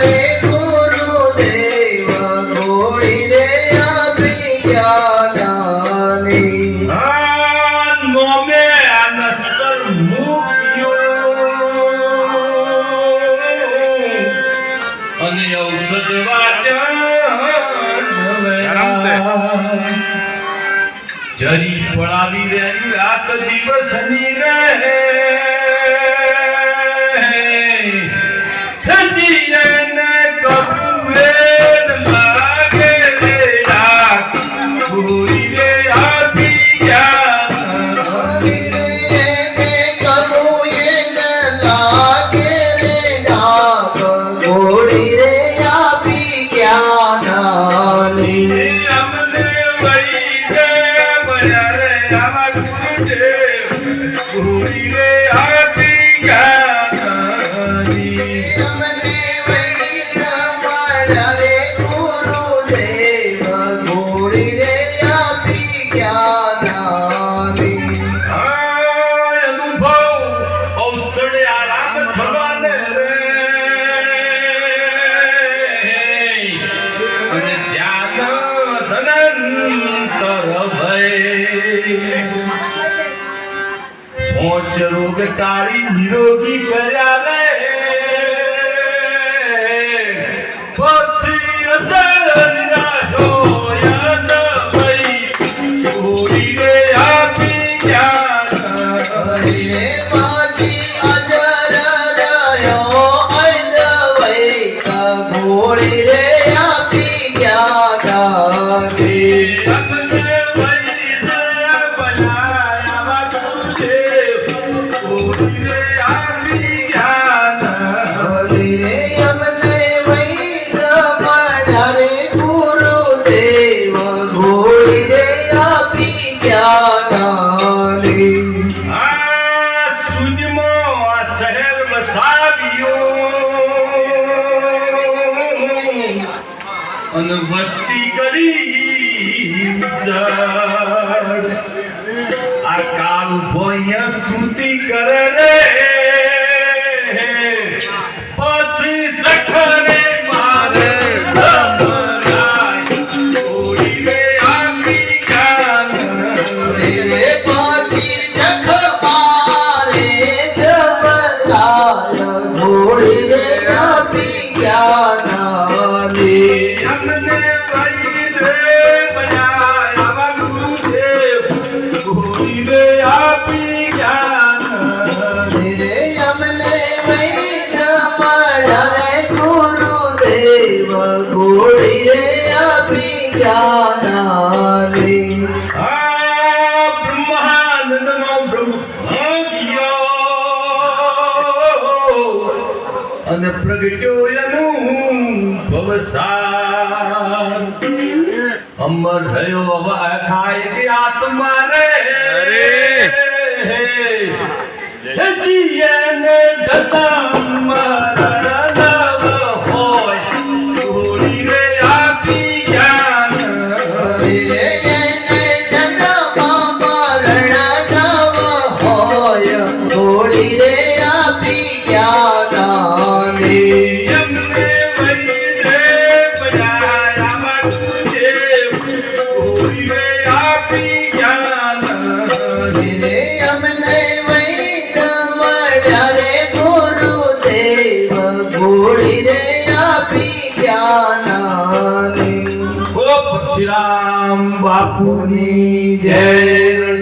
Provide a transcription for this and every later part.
રે ગુરુદેવ ગોળી રે આપી જ્ઞાનાની નોમે નસ્તર મૂક્યો અને ઔષધ જરી પડાવી રે રાત દિવસની રે સજીને કપુએ લાગે રે રાત પૂરી રે આપી ગયા ગોળી રે આપી જ્ઞાનાની અમને વળી રે બયા રે આવા ગુરુદેવ પૂરી રે આપી ગયા અમને વૈદ મળ્યા રે ગુરુદેવ ગોળી રે આપી જ્ઞાનાની અનુભવ ઔષધ આરામ થવાને રે અને ધ્યાન ધનંતર ભય મોચ રોગ ટાળી નિરોગી કર્યા રે પછી અજર પૂરી રે આપી ગયા હરિ પાછી અજર રહ્યો અદ્વૈત ગોળી રે આપી જ્ઞાનાની અમને વૈદ બનાયા ગુરુદેવ પૂરી રે આપી ગયા હરિ રે અમને વૈદ મળ્યા રે ગુરુદેવ ગોળી રે આપી જ્ઞાનાની આ સુજમો આ શહેર વસાવ્યો અને વસ્તી કરી ઉજાડ. આ કાલ ભોય સ્તુતિ કરે રે પછી જખરે મારે સમરાય ગોળી રે આપી ગયા રે પાછી જખ મારે જબરાય ગોળી રે આપી જ્ઞાનાની અમને વૈદ બનાયા ગુરુદેવ ગોળી રે આપી ગયા રે અમને વૈદ મળ્યા રે ગુરુદેવ ગોળી રે આપી જ્ઞાનાની આ બ્રહ્માનંદનો બ્રહ્મજ્ઞો અને પ્રગટ્યો એનું ભવસાર અમર થયો ખાય કે આત્મા રે જીયને દતા મરણ હોય ગોળી રે આપી ગયા રે એને જન્મ મરણ નવ હોય ગોળી રે આપી જ્ઞાનાની એમને વૈદે બનાયા ગુરુદેવ ગોળી રે આપી ગયા રે અમને વૈદ મળ્યા રે ગુરુદેવ ગોળી રે આપી જ્ઞાનાની ગોપતિરામ બાપુની જય.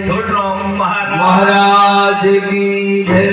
થોડરામ મહારાજ મહારાજ કી જય.